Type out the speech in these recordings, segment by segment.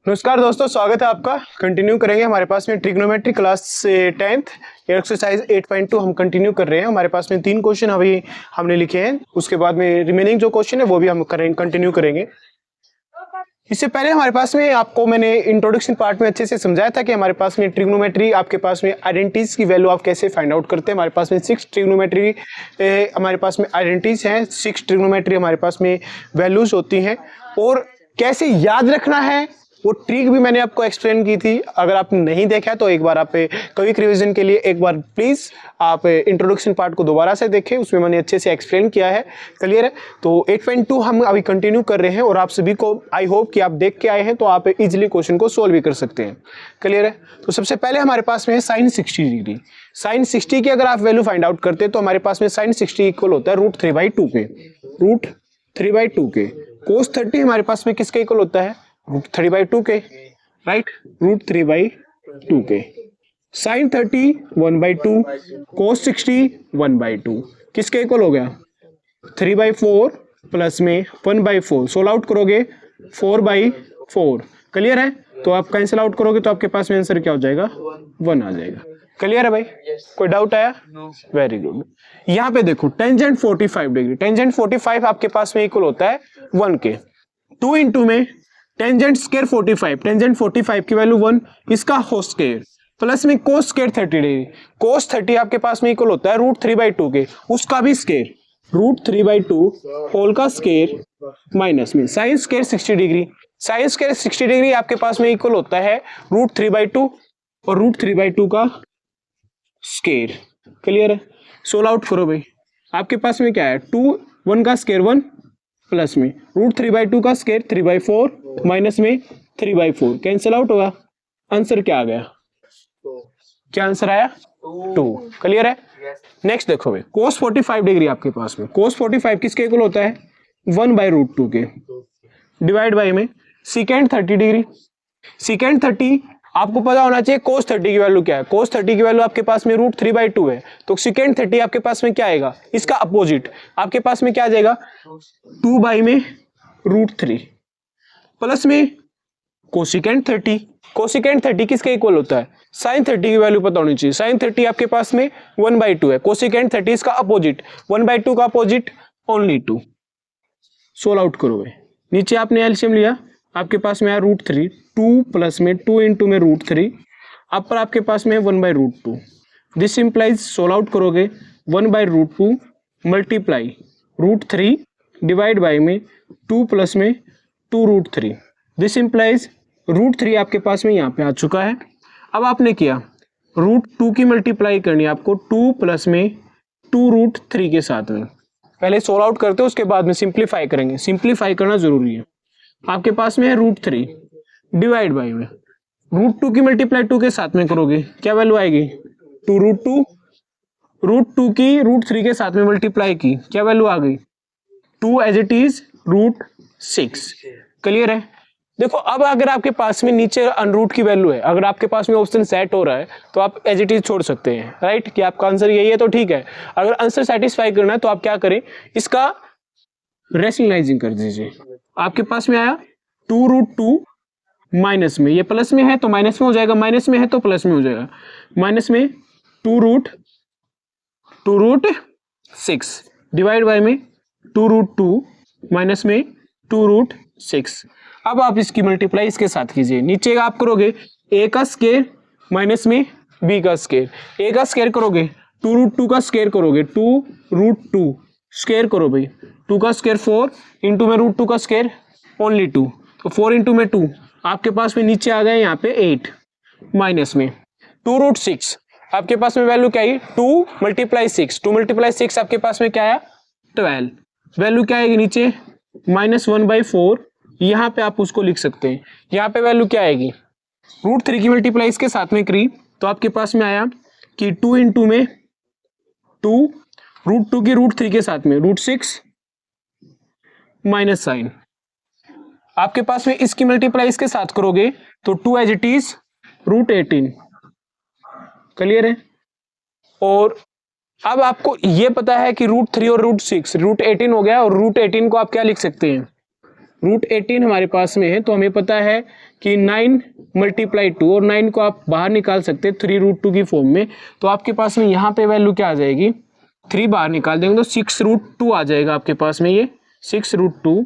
नमस्कार दोस्तों, स्वागत है आपका। कंटिन्यू करेंगे हमारे पास में ट्रिग्नोमेट्री क्लास से 10th एक्सरसाइज 8.2 हम कंटिन्यू कर रहे हैं। हमारे पास में 3 क्वेश्चन अभी हमने लिखे हैं, उसके बाद में रिमेनिंग जो क्वेश्चन है वो भी हम कंटिन्यू करेंगे। इससे पहले हमारे पास में आपको मैंने इंट्रोडक्शन पार्ट में अच्छे से समझाया था कि हमारे पास में ट्रिग्नोमेट्री आपके पास में आइडेंटिटीज की वैल्यू आप कैसे फाइंड आउट करते हैं। हमारे पास में 6 ट्रिग्नोमेट्री हमारे पास में आइडेंटिटीज हैं, 6 ट्रिग्नोमेट्री हमारे पास में वैल्यूज होती हैं और कैसे याद रखना है वो ट्रिक भी मैंने आपको एक्सप्लेन की थी। अगर आपने नहीं देखा तो एक बार आप क्विक रिवीजन के लिए एक बार प्लीज आप इंट्रोडक्शन पार्ट को दोबारा से देखें, उसमें मैंने अच्छे से एक्सप्लेन किया है। क्लियर है? तो 8.2 हम अभी कंटिन्यू कर रहे हैं और आप सभी को आई होप कि आप देख के आए हैं तो आप इजिली क्वेश्चन को सोल्व भी कर सकते हैं। क्लियर है? तो सबसे पहले हमारे पास में साइन 60 डिग्री, साइन 60 की अगर आप वैल्यू फाइंड आउट करते हैं तो हमारे पास में साइन 60 इक्वल होता है √3/2 के, √3/2 के। कोस 30 हमारे पास में किसके इक्वल होता है? √3/2 के, राइट, √3/2 के। साइन 30 1/2, कोस 60 1/2, किसके इक्वल हो गया? 3/4 प्लस में 1/4, सोल्व आउट करोगे 4/4। क्लियर है? तो आप कैंसिल आउट करोगे तो आपके पास में आंसर क्या हो जाएगा? 1 आ जाएगा। क्लियर है भाई? कोई डाउट आया? Very good. यहाँ पे देखो टेंजेंट 45 डिग्री, टेंजेंट 45 आपके पास में इक्वल होता है 1 के। 2 इंटू में टेंजेंट स्क्वायर 45, टेंजेंट 45 की वैल्यू 1, इसका होल स्क्वायर प्लस में कोस स्क्वायर 30 डिग्री, कोस 30 आपके पास में इक्वल होता है √3/2 के, उसका भी स्क्वायर √3/2 होल का स्क्वायर माइनस में sine square 60 degree, sine square 60 degree आपके पास में इक्वल होता है √3/2 और √3/2 का स्क्वायर। क्लियर है? सोल्व आउट करो भाई। आपके पास में क्या है? 2 1 का स्क्वायर 1 प्लस में √3/2 का स्क्वायर 3/4 माइनस में 3/4, कैंसिल आउट होगा। आंसर क्या आ गया? क्या आंसर आया? 2। क्लियर है? नेक्स्ट देखो भाई, कोस 45 डिग्री आपके पास में, कोस 45 किसके इक्वल होता है? 1/√2 के, डिवाइड बाय में सेकेंड 30 डिग्री, सेकेंड 30 आपको पता होना चाहिए कोस 30 की वैल्यू क्या है। कोस 30 की वैल्यू आपके पास में √3/2 है, तो सेकेंड 30 आपके पास में क्या आएगा? इसका अपोजिट आपके पास में क्या आ जाएगा? 2/√3 प्लस में कोसेकेंड 30, कोसेकेंड 30 किसके इक्वल होता है? साइन 30 की वैल्यू पता होनी चाहिए। साइन 30 आपके पास में 1/2 है, कोसेकेंड 30 इसका अपोजिट, 1/2 का अपोजिट ओनली 2। सोल्व आउट करोगे, नीचे आपने एलसीएम लिया, आपके पास में आया √3, 2 प्लस में 2 इंटू में √3, अपर आपके पास में 1/√2। दिस इंप्लाइज, सोल्व आउट करोगे 1/√2 मल्टीप्लाई √3 डिवाइड बाय में 2 प्लस में 2√3। दिस इंप्लाइज √3 आपके पास में यहाँ पे आ चुका है। अब आपने किया √2 की मल्टीप्लाई करनी है आपको 2 प्लस में 2√3 के साथ में। पहले सोल्व आउट करते हो, उसके बाद में सिंप्लीफाई करेंगे, सिंप्लीफाई करना जरूरी है। आपके पास में है √3 डिवाइड बाय में √2 की मल्टीप्लाई 2 के साथ में करोगे, क्या वैल्यू आएगी? 2√2, √2 की √3 के साथ में मल्टीप्लाई की, क्या वैल्यू आ गई? 2 एज इट इज √6। क्लियर है? देखो अब अगर आपके पास में नीचे अनरूट की वैल्यू है, अगर आपके पास में ऑप्शन सेट हो रहा है तो आप एज इट इज छोड़ सकते हैं, राइट, कि आपका आंसर यही है तो ठीक है। अगर आंसर सेटिस्फाई करना है तो आप क्या करें, इसका रेशनलाइजिंग कर दीजिए। आपके पास में आया 2√2 माइनस में, ये प्लस में है तो माइनस में हो जाएगा, माइनस में है तो प्लस में हो जाएगा, माइनस में 2√6 डिवाइड बाय में 2√2 माइनस में 2√6। अब आप इसकी मल्टीप्लाई इसके साथ कीजिए, नीचे आप करोगे a का स्क्वायर माइनस में b का स्क्वायर, a का स्क्वायर करोगे 2√2 का स्क्वायर करोगे, 2√2 स्क्वायर करो भाई, 2 का स्क्वायर 4 इंटू में √2 का स्क्वायर ओनली 2, तो 4 इंटू में 2 आपके पास में नीचे आ गए यहाँ पे 8 माइनस में 2√6 आपके पास में वैल्यू क्या आई? 2 × 6, 2 × 6 आपके पास में क्या आया? 12। वैल्यू क्या आएगी नीचे? -1/4। यहाँ पे आप उसको लिख सकते हैं, यहाँ पे वैल्यू क्या आएगी? √3 की मल्टीप्लाई इसके साथ में करी तो आपके पास में आया कि 2 इंटू में 2, √2 की √3 के साथ में √6 माइनस साइन, आपके पास में इसकी मल्टीप्लाई इसके साथ करोगे तो 2 एज इट इज √18। क्लियर है? और अब आपको ये पता है कि √3 और √6, √18 हो गया और √18 को आप क्या लिख सकते हैं? रूट 18 हमारे पास में है, तो हमें पता है कि 9 मल्टीप्लाई 2, और 9 को आप बाहर निकाल सकते हैं 3√2 की फॉर्म में। तो आपके पास में यहाँ पे वैल्यू क्या आ जाएगी, 3 बाहर निकाल देंगे तो 6√2 आ जाएगा आपके पास में। ये 6√2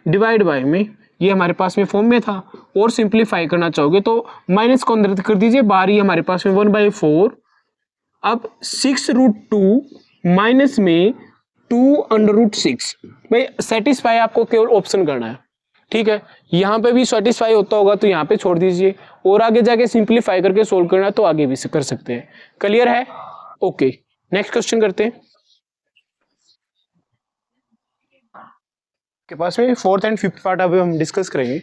डिवाइड बाय में, ये हमारे पास में फॉर्म में था। और सिंप्लीफाई करना चाहोगे तो माइनस को अंदर कर दीजिए, बाहर ही हमारे पास में 1/4। अब 6√2 माइनस में 2√6, भाई सेटिस्फाई आपको केवल ऑप्शन करना है, ठीक है। यहाँ पे भी सेटिस्फाई होता होगा तो यहाँ पे छोड़ दीजिए, और आगे जाके सिंप्लीफाई करके सोल्व करना है तो आगे भी कर सकते हैं। क्लियर है? ओके, नेक्स्ट क्वेश्चन करते हैं। के पास में फोर्थ एंड फिफ्थ पार्ट अभी हम डिस्कस करेंगे।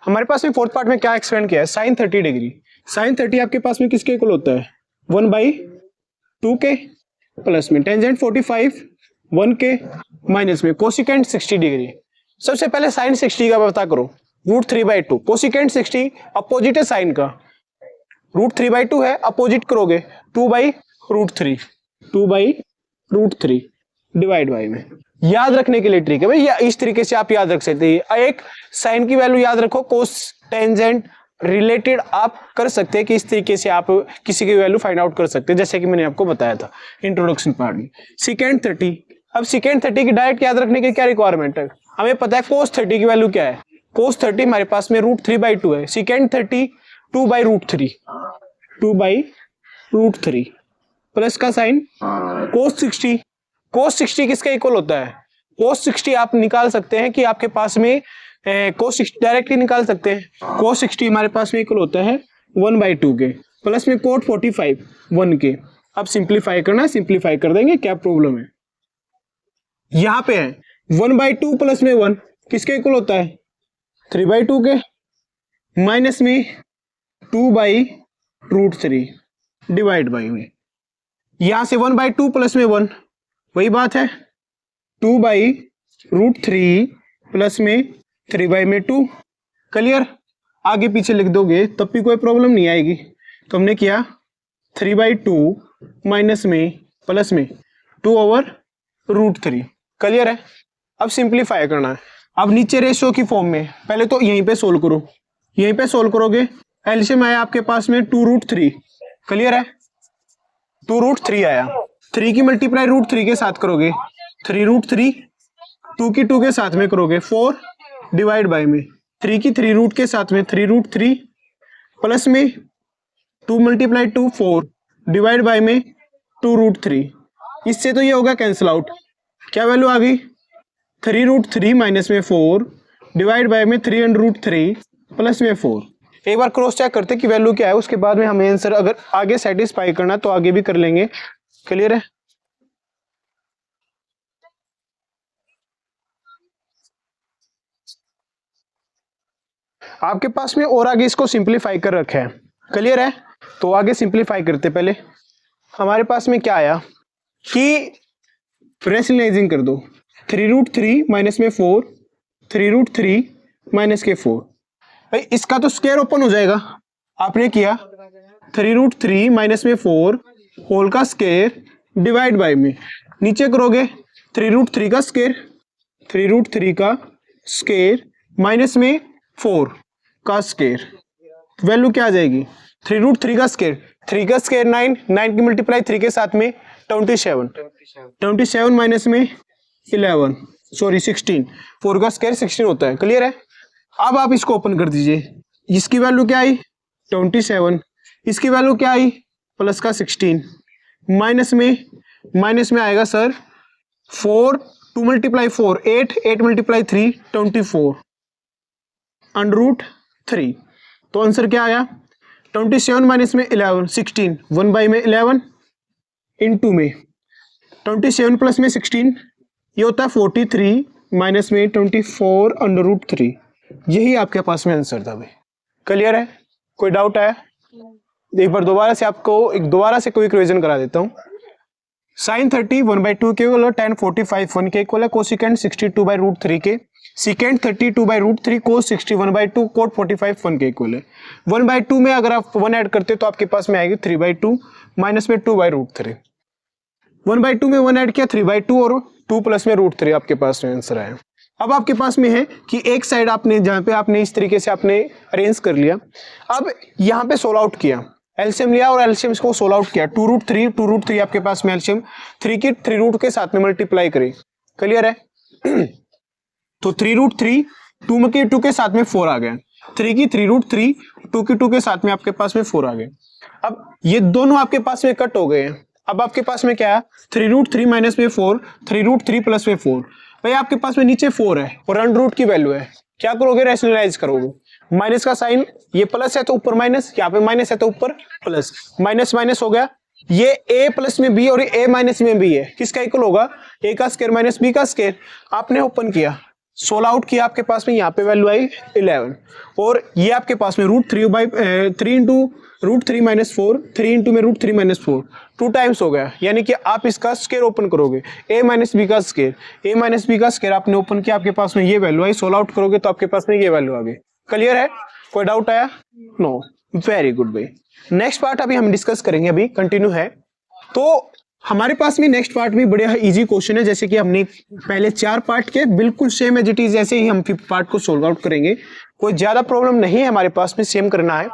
हमारे पास में फोर्थ पार्ट में क्या एक्सपेंड किया है, साइन 30 डिग्री। साइन 30 आपके पास में किसके इक्वल होता है, 1/2 के प्लस में टेंजेंट 45 1 के माइनस में कोसिकेंट 60 डिग्री। सबसे पहले साइन 60 का पता करो, √3/2, कोसिकेंट 60 अपोजिट है साइन का, √3/2 है, अपोजिट करोगे 2/√3, 2/√3 डिवाइड बाय में। याद रखने के लिए ट्रिक है भाई, या इस तरीके से आप याद रख सकते हैं। एक साइन की वैल्यू याद रखो, कोस टेंजेंट रिलेटेड आप कर सकते हैं कि इस तरीके से आप किसी की वैल्यू फाइंड आउट कर सकते हैं, जैसे कि मैंने आपको बताया था इंट्रोडक्शन पार्ट में। सेकेंड 30, अब सेकेंड 30 की डायरेक्ट याद रखने की क्या रिक्वायरमेंट है, हमें पता है कोस 30 की वैल्यू क्या है, कोस 30 हमारे पास में √3/2 है, सेकेंड 30 2/√3, 2/√3 प्लस का साइन कोस 60, कोस 60 किसके इक्वल होता है, कोस 60 आप निकाल सकते हैं कि आपके पास में कोस 60 डायरेक्टली निकाल सकते हैं, कोस 60 हमारे पास में इक्वल होता है 1/2 के प्लस में कोट 45 1 के। अब सिंप्लीफाई करना है, सिंप्लीफाई कर देंगे, क्या प्रॉब्लम है। यहाँ पे है 1/2 प्लस में 1 किसके इक्वल होता है, 3/2 के माइनस में 2/√3 डिवाइड बाई में। यहां से 1/2 प्लस में 1 वही बात है, 2/√3 प्लस में 3/2। क्लियर? आगे पीछे लिख दोगे तब भी कोई प्रॉब्लम नहीं आएगी। तो हमने किया 3/2 माइनस में प्लस में 2/√3। क्लियर है? अब सिंप्लीफाई करना है। अब नीचे रेशियो की फॉर्म में पहले तो यहीं पे सोल्व करो, यहीं पे सोल्व करोगे, एलसीएम आया आपके पास में 2√3। क्लियर है? 2√3 आया, 3 की मल्टीप्लाई √3 के साथ करोगे 3√3, 2 की 2 के साथ में करोगे 4 डिवाइड बाय में 3 की 3 रूट के साथ में 3√3 प्लस में 2 मल्टीप्लाई 2 4 डिवाइड बाय में 2√3। इससे तो ये होगा कैंसिल आउट, क्या वैल्यू आ गई 3√3 माइनस में 4 डिवाइड बाय में 3√3 प्लस में 4। एक बार क्रॉस चेक करते कि वैल्यू क्या है, उसके बाद में हमें आंसर अगर आगे सेटिस्फाई करना तो आगे भी कर लेंगे। क्लियर है? आपके पास में और आगे इसको सिंप्लीफाई कर रखा है। क्लियर है? तो आगे सिंप्लीफाई करते पहले हमारे पास में क्या आया कि रेशनलाइजिंग कर दो, 3√3 माइनस में 4, 3√3 माइनस के 4। भाई इसका तो स्क्वायर ओपन हो जाएगा, आपने किया 3√3 माइनस में 4 होल का स्क्वायर डिवाइड बाय में, नीचे करोगे 3√3 का स्क्वायर, 3√3 का स्क्वायर माइनस में 4 का स्क्वायर, वैल्यू क्या आ जाएगी 3√3 का स्क्वायर, 3 का स्क्वायर 9, 9 की मल्टीप्लाई 3 के साथ में 27, 27 माइनस में 11 सॉरी 16, 4 का स्क्वायर 16 होता है। क्लियर है? अब आप इसको ओपन कर दीजिए, इसकी वैल्यू क्या आई 27, इसकी वैल्यू क्या आई प्लस का 16, माइनस में आएगा सर 4, 2 मल्टीप्लाई 4 8, 8 मल्टीप्लाई 3 24 √3। तो आंसर क्या आया 27 माइनस में 11 16, 1 बाई में 11 इनटू में 27 प्लस में 16, ये होता है 43 माइनस में 24 √3। यही आपके पास में आंसर था भाई। क्लियर है? कोई डाउट आया? एक बार दोबारा से आपको दोबारा से कोई रिवीजन करा देता हूं। साइन 30 1/2 के इक्वल है, tan 45 1 के इक्वल है, कोसिकेंट 60 2/√3 के, सिकेंट 30 2/√3, कोस 60 1/2, कोट 45 1 के इक्वल है। 1/2 में अगर आप 1 ऐड करते तो आपके पास में आएगी 3/2 माइनस में 2/√3। 1/2 में 1 ऐड किया 3/2 और 2 प्लस में √3 आपके पास में आंसर आया। अब आपके पास में है कि एक साइड आपने जहां पे आपने इस तरीके से आपने अरेंज कर लिया, अब यहाँ पे सोल्व आउट किया, एलसीएम लिया और एलसीएम को सोल्व आउट किया, 2√3 आपके पास में एलसीएम 3 की 3 रूट के साथ में मल्टीप्लाई करें, क्लियर है। तो 3√3 2 के 2 के साथ में 4 आ गया, 3 की 3√3 2 की 2 के साथ में आपके पास में 4 आ गए। अब ये दोनों आपके पास में कट हो गए हैं। अब आपके पास में क्या है, 3√3 माइनस में 4, 3√3 प्लस में 4। भाई आपके पास में नीचे 4 है और अंडर रूट की वैल्यू है, क्या करोगे, रैशनलाइज करोगे। माइनस का साइन, ये प्लस है तो ऊपर माइनस, यहाँ पे माइनस है तो ऊपर प्लस, माइनस माइनस हो गया। ये a प्लस में b और a माइनस में b है, किसका इक्वल होगा, a का स्क्वायर माइनस b का स्क्वायर। आपने ओपन किया, सोल्व आउट किया, आपके पास में यहाँ पे वैल्यू आई 11 और ये आपके पास में √3 इंटू √3 माइनस 4, 3 इंटू में √3 माइनस 4 2 टाइम्स हो गया, यानी कि आप इसका स्क्वायर ओपन करोगे, a माइनस बी का स्क्वायर, a माइनस बी का स्क्वायर आपने ओपन किया, आपके पास में ये वैल्यू आई, सोल्व आउट करोगे तो आपके पास में ये वैल्यू आ गई। क्लियर है, कोई डाउट आया, नो, वेरी गुड भाई। नेक्स्ट पार्ट अभी हम डिस्कस करेंगे, अभी कंटिन्यू है। तो हमारे पास में नेक्स्ट पार्ट भी बड़ा इजी क्वेश्चन है, जैसे कि हमने पहले 4 पार्ट के बिल्कुल सेम एज इट इज ऐसे ही हम 5th पार्ट को सोल्व आउट करेंगे, कोई ज्यादा प्रॉब्लम नहीं है हमारे पास में, सेम करना है।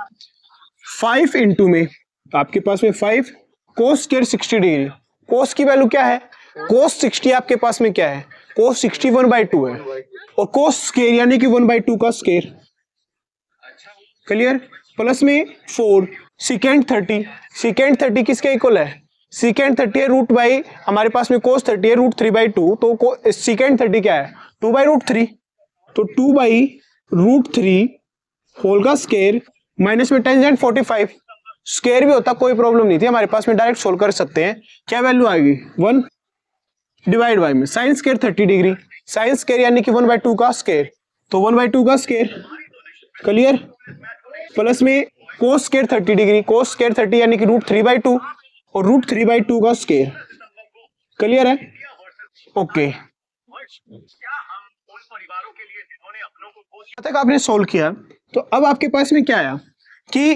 5 इंटू में आपके पास में 5 कोस स्क्वायर 60 डिग्री, कोस की वैल्यू क्या है, कोस 60 आपके पास में क्या है, कोस 60 1/2 है और कोस स्क्वायर यानी कि 1/2 का स्क्वायर, क्लियर। प्लस में 4 सेकेंड 30 किसके इक्वल है, सेकेंड 30 है रूट बाई, हमारे पास में कोस 30 है √3/2, तो सेकेंड 30 क्या है 2/√3, तो 2/√3 होल का स्क्वायर माइनस में टेंजेंट 45, स्क्वायर भी होता कोई प्रॉब्लम नहीं थी हमारे पास में, डायरेक्ट सोल्व कर सकते हैं। क्या वैल्यू आएगी 1 डिवाइड बाई में sine square 30 degree, sine square यानी कि 1/2 का स्क्वायर, तो 1/2 का स्क्वायर, क्लियर। प्लस में cos square 30 degree, cos square 30 यानी कि √3/2 और √3/2 का स्क्वायर, क्लियर है, ओके। तक आपने सोल्व किया, तो अब आपके पास में क्या आया कि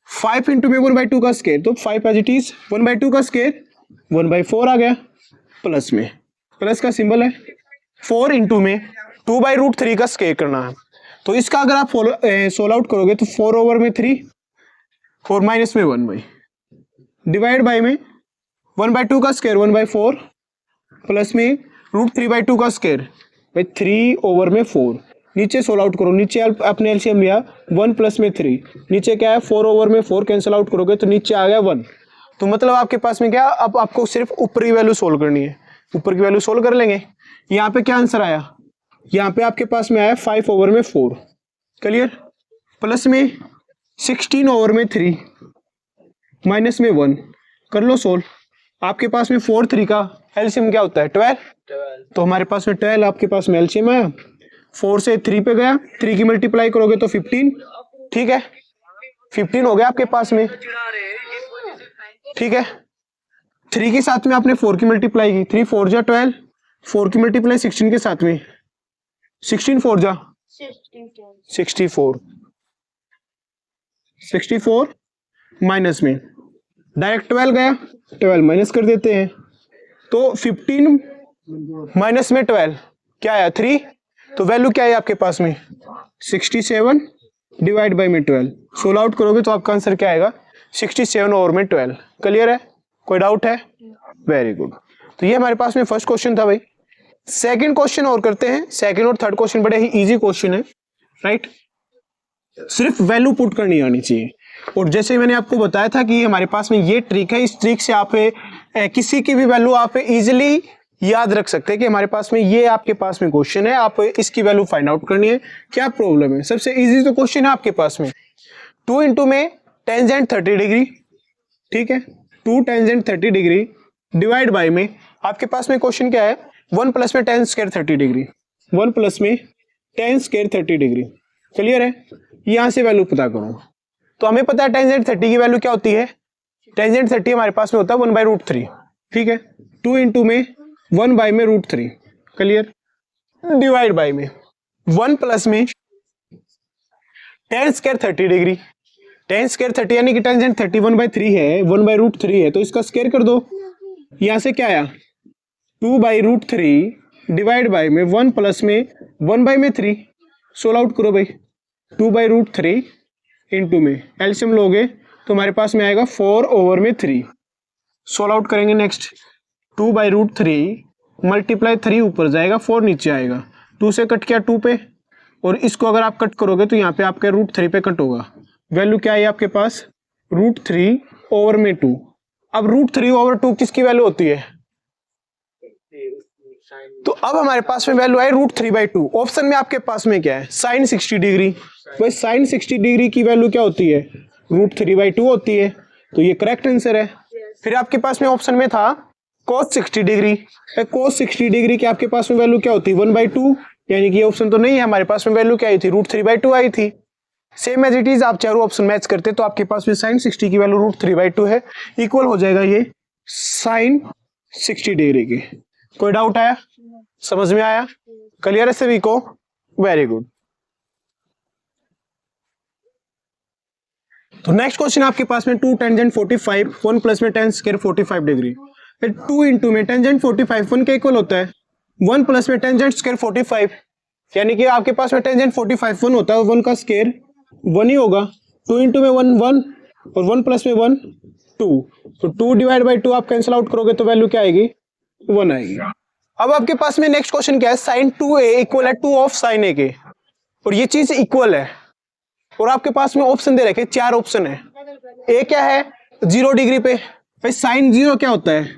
5 इंटू में 1/2 का स्क्वायर, तो 5 एज इट इज 1/2 का स्क्वायर 1/4 आ गया, प्लस में प्लस का सिंबल है, 4 इंटू में 2/√3 का स्क्वायर करना है, तो इसका अगर आप सोल्व आउट करोगे तो 4/3 4 माइनस में 1 बाई डिवाइड बाई में 1/2 का स्क्वायर 1/4 प्लस में √3/2 का स्क्वायर भाई 3/4, नीचे सोल्व आउट करो, नीचे अपने एलसीएम लिया 1 प्लस में 3, नीचे क्या है 4/4 कैंसिल आउट करोगे तो नीचे आ गया 1, तो मतलब आपके पास में क्या, अब आपको सिर्फ ऊपर की वैल्यू सोल्व करनी है, ऊपर की वैल्यू सोल्व कर लेंगे। यहाँ पे क्या आंसर आया, यहाँ पे आपके पास में आया 5/4, क्लियर। प्लस में 16/3 माइनस में 1, कर लो सोल्व, आपके पास में 4 3 का एलसीएम क्या होता है 12, तो हमारे पास में 12 आपके पास में एलसीएम आया, 4 से 3 पे गया, 3 की मल्टीप्लाई करोगे तो 15, ठीक है 15 हो गया आपके पास में, ठीक है। 3 के साथ में आपने 4 की मल्टीप्लाई की, 3 4 जा 12, 4 की मल्टीप्लाई 16 के साथ में 16 4 जा 64 माइनस में डायरेक्ट 12 गया, 12 माइनस कर देते हैं, तो 15 माइनस में 12 क्या आया 3, तो वैल्यू क्या है आपके पास में 67 डिवाइड बाई में 12, सोल्व आउट करोगे तो आपका आंसर क्या आएगा 67/12, क्लियर है, कोई डाउट है, वेरी गुड। तो ये हमारे पास में फर्स्ट क्वेश्चन था भाई। सेकंड क्वेश्चन और करते हैं, सेकंड और थर्ड क्वेश्चन बड़े ही इजी क्वेश्चन है, राइट, सिर्फ वैल्यू पुट करनी आनी चाहिए। और जैसे मैंने आपको बताया था कि हमारे पास में ये ट्रिक है, इस ट्रिक से आप किसी की भी वैल्यू आप इजीली याद रख सकते हैं कि हमारे पास में ये आपके पास में क्वेश्चन है, आप इसकी वैल्यू फाइंड आउट करनी है, क्या प्रॉब्लम है। सबसे इजी तो क्वेश्चन है आपके पास में 2 इंटू में टेंजेंट 30 डिग्री, ठीक है 2 टेंजेंट 30 डिग्री डिवाइड बाई में आपके पास में क्वेश्चन क्या है 1 प्लस में टेन स्क्वायर 30 डिग्री, 1 प्लस में टेन स्क्वायर 30 डिग्री, क्लियर है। यहां से वैल्यू पता करो, तो हमें पता है टेंजेंट 30 की वैल्यू क्या होती है, टेंजेंट 30 हमारे पास में होता है 1/√3, ठीक है 2 इंटू में 1 बाई में √3, क्लियर, डिवाइड बाई में 1 प्लस में ten square 30 degree, ten square 30 यानी कि टेंजेंट 30 1/3 है, 1/√3 है, तो इसका स्क्वायर कर दो, यहां से क्या आया 2/√3 डिवाइड बाई में 1 प्लस में 1/3 सोल्व आउट करो भाई, 2/√3 इंटू में एलसीएम लोगे तो हमारे पास में आएगा 4/3। सोल्व आउट करेंगे नेक्स्ट, 2/√3 मल्टीप्लाई 3 ऊपर जाएगा, 4 नीचे आएगा, 2 से कट किया 2 पे, और इसको अगर आप कट करोगे तो यहाँ पे आपके √3 पे कट होगा। वैल्यू क्या है आपके पास, √3/2। अब √3/2 किसकी वैल्यू होती है, तो अब हमारे पास में वैल्यू है √3/2। ऑप्शन में आपके पास में क्या है, साइन 60 डिग्री। भाई साइन 60 डिग्री की वैल्यू क्या होती है, √3/2 होती है, तो ये करेक्ट आंसर है। फिर आपके पास में ऑप्शन में था cos 60 डिग्री। cos 60 डिग्री की आपके पास में वैल्यू क्या होती है, 1/2, यानी कि ये ऑप्शन तो नहीं है, हमारे पास में वैल्यू क्या आई थी, √3/2 आई थी। सेम एज इट इज आप चारों ऑप्शन मैच करते तो आपके पास में साइन 60 की वैल्यू √3/2 है, इक्वल हो जाएगा ये साइन 60 डिग्री की। कोई डाउट आया, समझ में आया, क्लियर है सभी को, वेरी गुड। तो नेक्स्ट क्वेश्चन आपके पास में 2 टेंजेंट 45, 1 प्लस में tan स्क्वायर 45 डिग्री। 2 इंटू में टेंजेंट 45 1 के इक्वल होता है, 1 प्लस में टेंजेंट स्क्वायर 45, यानी कि आपके पास में टेंजेंट 45 1 होता है, 1 का स्क्वायर 1 ही होगा। 2 इंटू में 1 1 और 1 प्लस में 1 2, तो 2/2 आप कैंसिल आउट करोगे तो वैल्यू क्या आएगी, 1 आएगी। अब आपके पास में नेक्स्ट क्वेश्चन क्या है, साइन 2a इक्वल है 2 ऑफ साइन a के, और ये चीज इक्वल है, और आपके पास में ऑप्शन दे रखे 4 ऑप्शन है। ए क्या है, 0 डिग्री पे। भाई साइन 0 क्या होता है,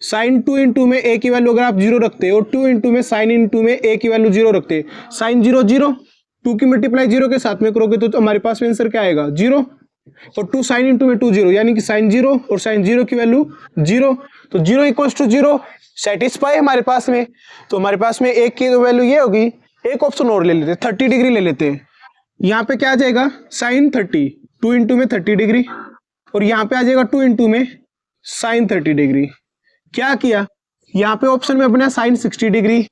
साइन 2 इंटू में ए की वैल्यू अगर आप 0 रखते हो, 2 इंटू में साइन इंटू में ए की वैल्यू 0 रखते, साइन 0 0, 2 की मल्टीप्लाई 0 के साथ में करोगे तो हमारे पास में आंसर क्या आएगा, 0, और 2 साइन इंटू में 2 0, यानी कि साइन 0 और साइन 0 की वैल्यू 0, तो 0 इक्वल्स टू 0 सेटिस्फाई हमारे पास में। तो हमारे पास में एक की वैल्यू ये होगी, एक ऑप्शन और ले लेते हैं, 30 डिग्री ले लेते हैं। यहाँ पे क्या आ जाएगा, साइन 30, 2 इंटू में 30 डिग्री, और यहाँ पे आ जाएगा 2 इंटू में साइन 30 डिग्री। क्या किया, यहाँ पे ऑप्शन में अपना साइन 60 डिग्री,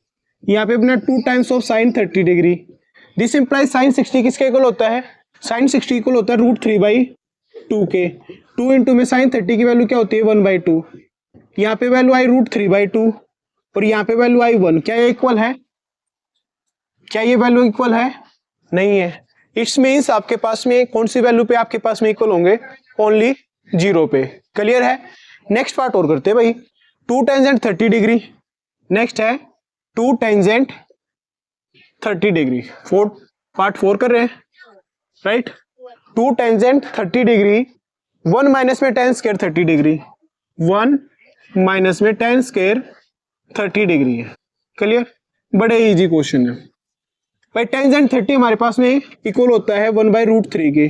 यहाँ पे अपना 2 times of sine 30 degree. This implies sine 60 किसके इक्वल होता है, साइन 60 इक्वल होता है √3/2 के। 2 इंटू में साइन 30 की वैल्यू क्या होती है, 1/2। यहाँ पे वैल्यू आई √3/2 और यहाँ पे वैल्यू आई 1। क्या ये इक्वल है, क्या ये वैल्यू इक्वल है, नहीं है। इट्स मीन्स आपके पास में कौन सी वैल्यू पे आपके पास में इक्वल होंगे, ओनली 0 पे। क्लियर है। नेक्स्ट पार्ट और करते हैं भाई, 2 टेंजेंट 30 डिग्री। नेक्स्ट है 2 टेंजेंट 30 डिग्री, पार्ट 4 कर रहे हैं, राइट। 2 टेंजेंट 30 डिग्री, 1 माइनस में tan स्क्वायर 30 डिग्री, 1 माइनस में tan स्क्वायर 30 डिग्री है। क्लियर, बड़े इजी क्वेश्चन है भाई। टेंजेंट 30 हमारे पास में इक्वल होता है 1/√3 के,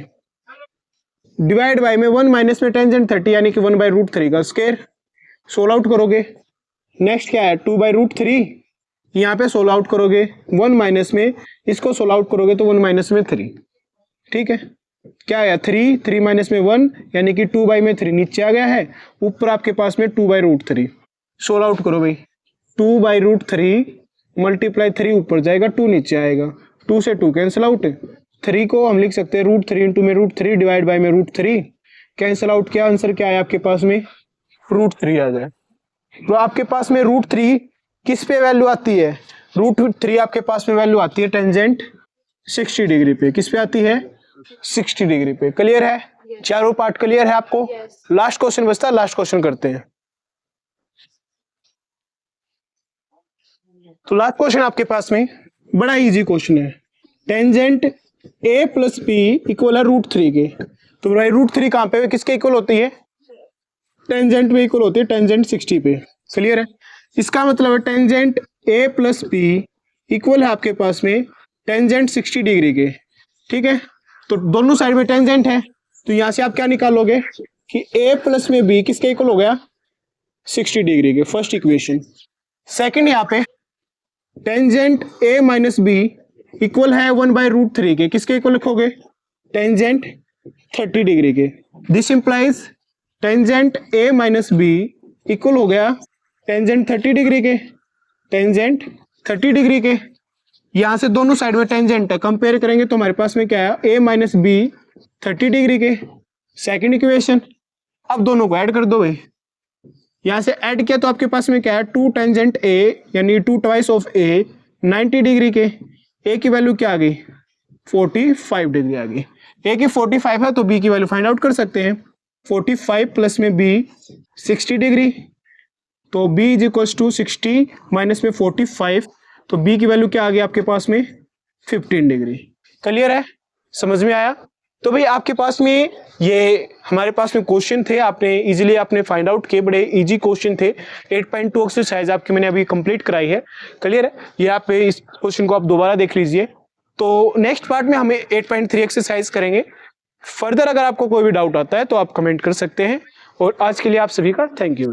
डिवाइड बाय में 1 माइनस में टेंजेंट 30 यानी कि 1/√3 का स्क्वायर। सोल्व आउट करोगे, नेक्स्ट क्या है 2/√3, यहाँ पे सोल्व आउट करोगे, 1 माइनस में इसको सोल्व आउट करोगे तो 1 माइनस में 3, ठीक है। क्या आया 3, 3 माइनस में 1 यानी कि 2/3 नीचे आ गया है, ऊपर आपके पास में 2/√3। सोल्व आउट करो भाई, 2/√3 मल्टीप्लाई 3 ऊपर जाएगा, 2 नीचे आएगा, 2 से 2 कैंसिल आउट। 3 को हम लिख सकते हैं √3 इंटू में √3 डिवाइड बाय में √3, कैंसिल आउट किया, आंसर क्या है आपके पास में, √3 आ जाए। तो आपके पास में √3 किस पे वैल्यू आती है, √3 आपके पास में वैल्यू आती है टेंजेंट 60 डिग्री पे। किस पे आती है, 60 डिग्री पे। क्लियर है, चारों पार्ट क्लियर है आपको। लास्ट क्वेश्चन बचता है, लास्ट क्वेश्चन करते हैं। तो लास्ट क्वेश्चन आपके पास में बड़ा इजी क्वेश्चन है, tangent a plus b equal है √3 के। तो भाई √3 कहाँ पे किसके इक्वल होती है, टेंजेंट में इक्वल होती है टेंजेंट 60 पे। क्लियर है, इसका मतलब है tangent a plus b equal है आपके पास में टेंजेंट 60 डिग्री के, ठीक है। तो दोनों साइड में टेंजेंट है, तो यहां से आप क्या निकालोगे कि a प्लस में b किसके इक्वल हो गया, 60 डिग्री के, फर्स्ट इक्वेशन। सेकंड यहाँ पे tangent a minus b equal है 1/√3 के, किसके इक्वल लिखोगे, टेंजेंट 30 डिग्री के। This implies tangent a minus b equal हो गया टेंजेंट 30 डिग्री के, टेंजेंट 30 डिग्री के। यहां से दोनों साइड में टेंजेंट है, कंपेयर करेंगे तो हमारे पास में क्या है, a माइनस बी 30 डिग्री के, सेकंड इक्वेशन। अब दोनों को ऐड कर दो भाई, यहां से ऐड किया तो आपके पास में क्या है 2 टेंजेंट a यानी 2 ट्वाइस ऑफ a 90 डिग्री के, ए की वैल्यू क्या आ गई 45 डिग्री आ गई। ए की 45 है तो बी की वैल्यू फाइंड आउट कर सकते हैं। 45 प्लस में बी 60 डिग्री, तो b is equal to 60 minus में 45, तो b की वैल्यू क्या आ गई आपके पास में 15 डिग्री। क्लियर है, समझ में आया? तो भाई आपके पास में ये हमारे पास में क्वेश्चन थे, आपने इजीली आपने फाइंड आउट किए, बड़े इजी क्वेश्चन थे। 8.2 एक्सरसाइज आपकी मैंने अभी कंप्लीट कराई है। क्लियर है, ये आप इस क्वेश्चन को आप दोबारा देख लीजिए। तो नेक्स्ट पार्ट में हमें 8.3 एक्सरसाइज करेंगे। फर्दर अगर आपको कोई भी डाउट आता है तो आप कमेंट कर सकते हैं। और आज के लिए आप सभी का थैंक यू।